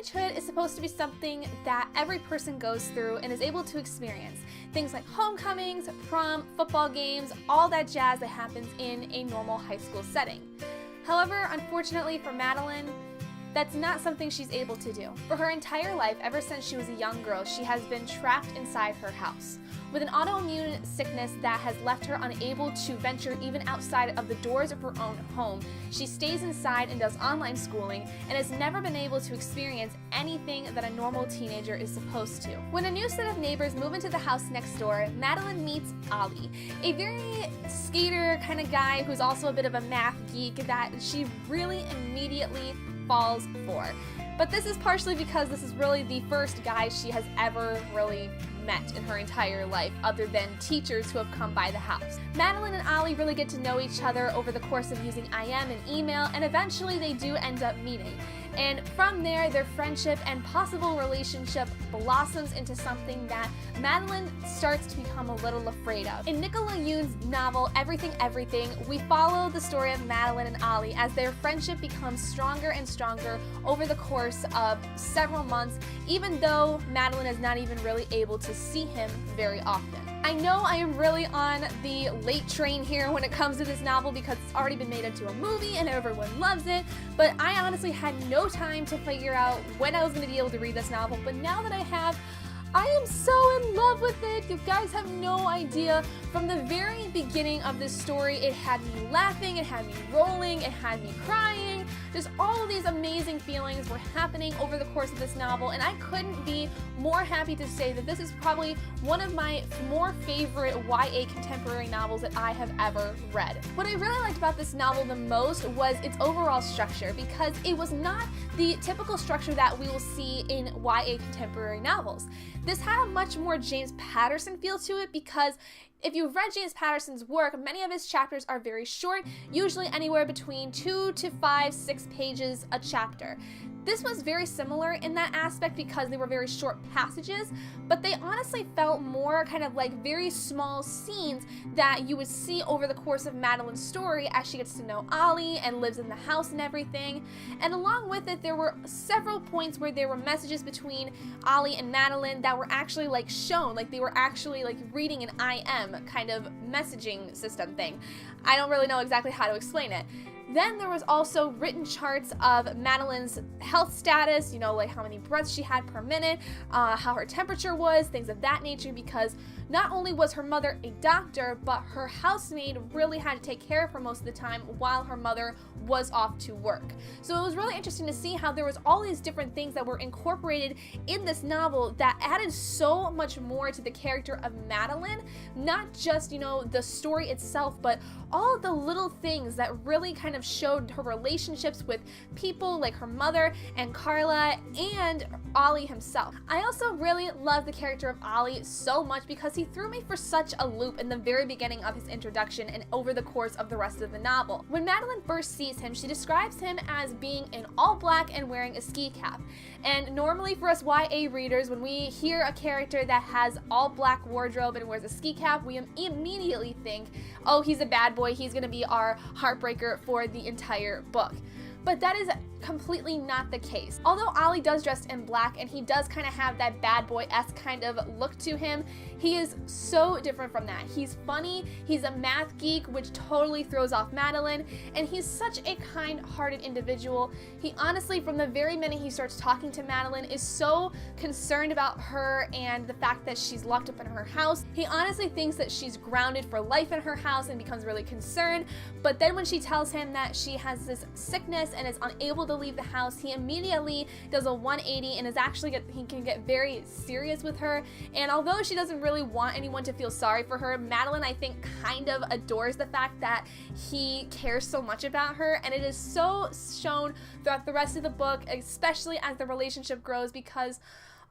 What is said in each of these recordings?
Teenagehood is supposed to be something that every person goes through and is able to experience. Things like homecomings, prom, football games, all that jazz that happens in a normal high school setting. However, unfortunately for Madeline, that's not something she's able to do. For her entire life, ever since she was a young girl, she has been trapped inside her house with an autoimmune sickness that has left her unable to venture even outside of the doors of her own home. She stays inside and does online schooling and has never been able to experience anything that a normal teenager is supposed to. When a new set of neighbors move into the house next door, Madeline meets Ali, a very skater kind of guy who's also a bit of a math geek that she really immediately falls for. But this is partially because this is really the first guy she has ever really met in her entire life, other than teachers who have come by the house. Madeline and Ali really get to know each other over the course of using IM and email, and eventually they do end up meeting. And from there, their friendship and possible relationship blossoms into something that Madeline starts to become a little afraid of. In Nicola Yoon's novel, Everything Everything, we follow the story of Madeline and Ali as their friendship becomes stronger and stronger over the course of several months, even though Madeline is not even really able to see him very often. I know I am really on the late train here when it comes to this novel because it's already been made into a movie and everyone loves it, but I honestly had no time to figure out when I was going to be able to read this novel, but now that I have, I am so in love with it. You guys have no idea. From the very beginning of this story, it had me laughing, it had me rolling, it had me crying. Just all of these amazing feelings were happening over the course of this novel, and I couldn't be more happy to say that this is probably one of my more favorite YA contemporary novels that I have ever read. What I really liked about this novel the most was its overall structure, because it was not the typical structure that we will see in YA contemporary novels. This had a much more James Patterson feel to it, because if you've read James Patterson's work, many of his chapters are very short, usually anywhere between 2 to 5, 6 pages a chapter. This was very similar in that aspect because they were very short passages, but they honestly felt more kind of like very small scenes that you would see over the course of Madeline's story as she gets to know Ali and lives in the house and everything. And along with it, there were several points where there were messages between Ali and Madeline that were actually like shown, like they were actually like reading an IM kind of messaging system thing. I don't really know exactly how to explain it. Then there was also written charts of Madeline's health status, you know, like how many breaths she had per minute, how her temperature was, things of that nature, because not only was her mother a doctor, but her housemaid really had to take care of her most of the time while her mother was off to work. So it was really interesting to see how there was all these different things that were incorporated in this novel that added so much more to the character of Madeline, not just, you know, the story itself, but all of the little things that really kind of showed her relationships with people like her mother and Carla and Ali himself. I also really love the character of Ali so much because he threw me for such a loop in the very beginning of his introduction and over the course of the rest of the novel. When Madeline first sees him, she describes him as being in all black and wearing a ski cap. And normally for us YA readers, when we hear a character that has all black wardrobe and wears a ski cap, we immediately think, oh, he's a bad boy, he's gonna be our heartbreaker for the entire book. But that is completely not the case. Although Ali does dress in black and he does kind of have that bad boy-esque kind of look to him, he is so different from that. He's funny, he's a math geek, which totally throws off Madeline, and he's such a kind-hearted individual. He honestly, from the very minute he starts talking to Madeline, is so concerned about her and the fact that she's locked up in her house. He honestly thinks that she's grounded for life in her house and becomes really concerned, but then when she tells him that she has this sickness and is unable to leave the house, he immediately does a 180 and he can get very serious with her. And although she doesn't really want anyone to feel sorry for her, Madeline, I think, kind of adores the fact that he cares so much about her, and it is so shown throughout the rest of the book, especially as the relationship grows, because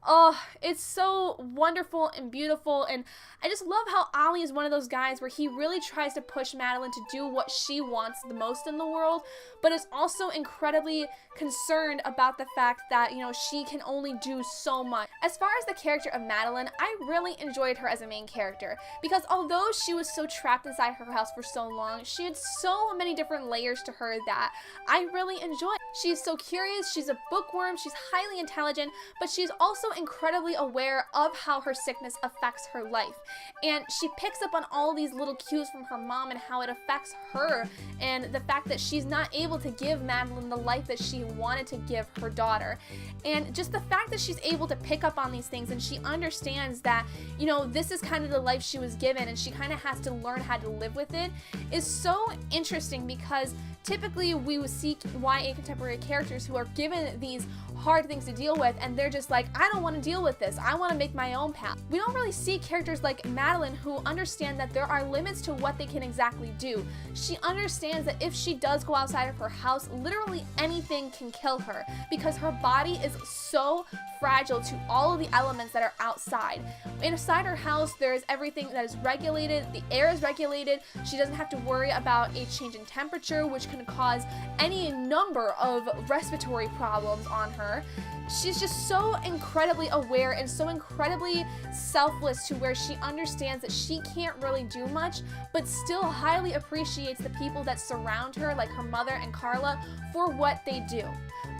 Oh, it's so wonderful and beautiful, and I just love how Ollie is one of those guys where he really tries to push Madeline to do what she wants the most in the world, but is also incredibly concerned about the fact that, she can only do so much. As far as the character of Madeline, I really enjoyed her as a main character, because although she was so trapped inside her house for so long, she had so many different layers to her that I really enjoyed. She's so curious, she's a bookworm, she's highly intelligent, but she's also incredibly aware of how her sickness affects her life. And she picks up on all these little cues from her mom and how it affects her, and the fact that she's not able to give Madeline the life that she wanted to give her daughter. And just the fact that she's able to pick up on these things, and she understands that, this is kind of the life she was given and she kind of has to learn how to live with it, is so interesting, because typically we would see YA contemporary characters who are given these hard things to deal with, and they're just like, I don't want to deal with this, I want to make my own path. We don't really see characters like Madeline who understand that there are limits to what they can exactly do. She understands that if she does go outside of her house, literally anything can kill her, because her body is so fragile to all of the elements that are outside. Inside her house, there is everything that is regulated, the air is regulated, she doesn't have to worry about a change in temperature, which can cause any number of respiratory problems on her. She's just so incredibly aware and so incredibly selfless, to where she understands that she can't really do much, but still highly appreciates the people that surround her, like her mother and Carla, for what they do.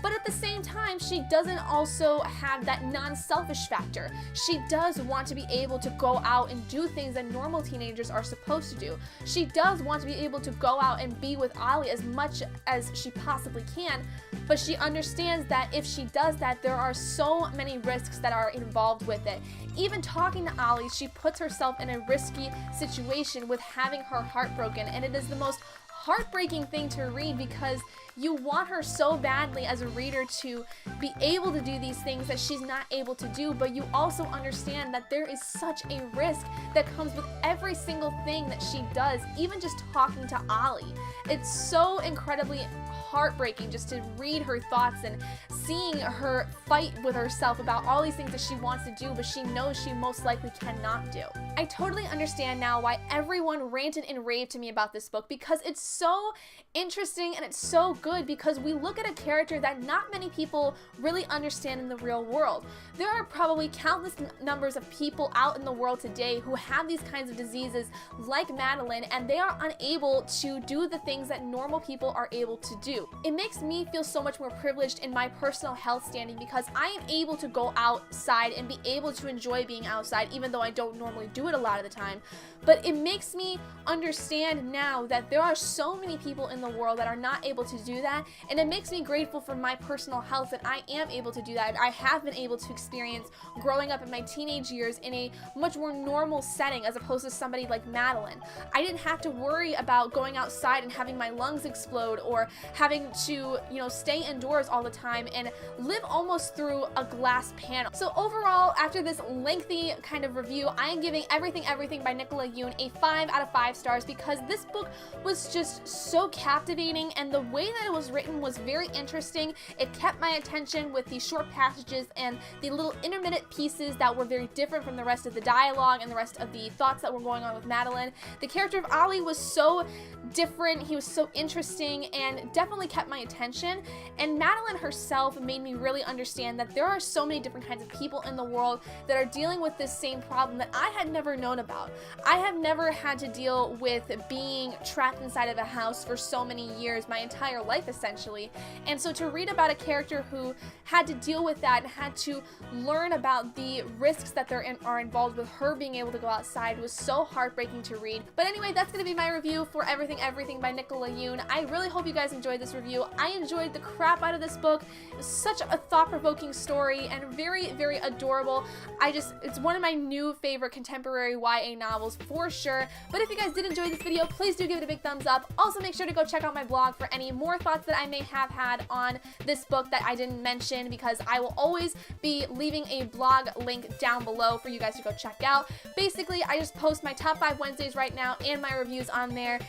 But at the same time, she doesn't also have that non-selfish factor. She does want to be able to go out and do things that normal teenagers are supposed to do. She does want to be able to go out and be with Ollie as much as she possibly can, but she understands that if she does that, there are so many risks that are involved with it. Even talking to Ollie, she puts herself in a risky situation with having her heart broken, and it is the most heartbreaking thing to read, because you want her so badly as a reader to be able to do these things that she's not able to do, but you also understand that there is such a risk that comes with every single thing that she does, even just talking to Ollie. It's so incredibly heartbreaking just to read her thoughts and seeing her fight with herself about all these things that she wants to do, but she knows she most likely cannot do. I totally understand now why everyone ranted and raved to me about this book, because it's so interesting and it's so good, because we look at a character that not many people really understand in the real world. There are probably countless numbers of people out in the world today who have these kinds of diseases like Madeline, and they are unable to do the things that normal people are able to do. It makes me feel so much more privileged in my personal health standing, because I am able to go outside and be able to enjoy being outside, even though I don't normally do it a lot of the time. But it makes me understand now that there are so many people in the world that are not able to do that, and it makes me grateful for my personal health that I am able to do that. I have been able to experience growing up in my teenage years in a much more normal setting, as opposed to somebody like Madeline. I didn't have to worry about going outside and having my lungs explode, or having to, stay indoors all the time and live almost through a glass panel. So overall, after this lengthy kind of review, I am giving Everything by Nicola Yoon a 5 out of 5 stars, because this book was just so captivating, and the way that it was written was very interesting. It kept my attention with the short passages and the little intermittent pieces that were very different from the rest of the dialogue and the rest of the thoughts that were going on with Madeline. The character of Ollie was so different, he was so interesting, and definitely kept my attention. And Madeline herself made me really understand that there are so many different kinds of people in the world that are dealing with this same problem that I had never known about. I have never had to deal with being trapped inside of a house for so many years, my entire life essentially. And so to read about a character who had to deal with that and had to learn about the risks that are involved with her being able to go outside was so heartbreaking to read. But anyway, that's going to be my review for Everything by Nicola Yoon. I really hope you guys enjoyed this review. I enjoyed the crap out of this book. It was such a thought-provoking story and very, very adorable. It's one of my new favorite contemporary YA novels for sure. But if you guys did enjoy this video, please do give it a big thumbs up. Also, make sure to go check out my blog for any more thoughts that I may have had on this book that I didn't mention, because I will always be leaving a blog link down below for you guys to go check out. Basically, I just post my top 5 Wednesdays right now and my reviews on there,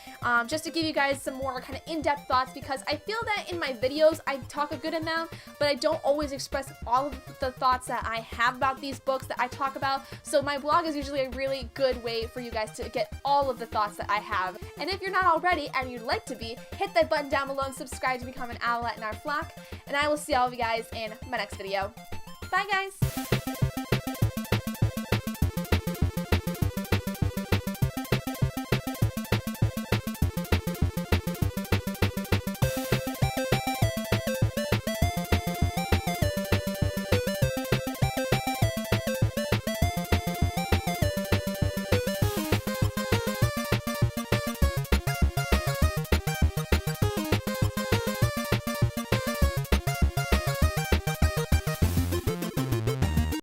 just to give you guys some more kind of in-depth thoughts, because I feel that in my videos I talk a good amount, but I don't always express all of the thoughts that I have about these books that I talk about. So my blog is usually a really good way for you guys to get all of the thoughts that I have. And if you're not already and you'd like to be, hit that button down below and subscribe to become an owlet in our flock. And I will see all of you guys in my next video. Bye guys!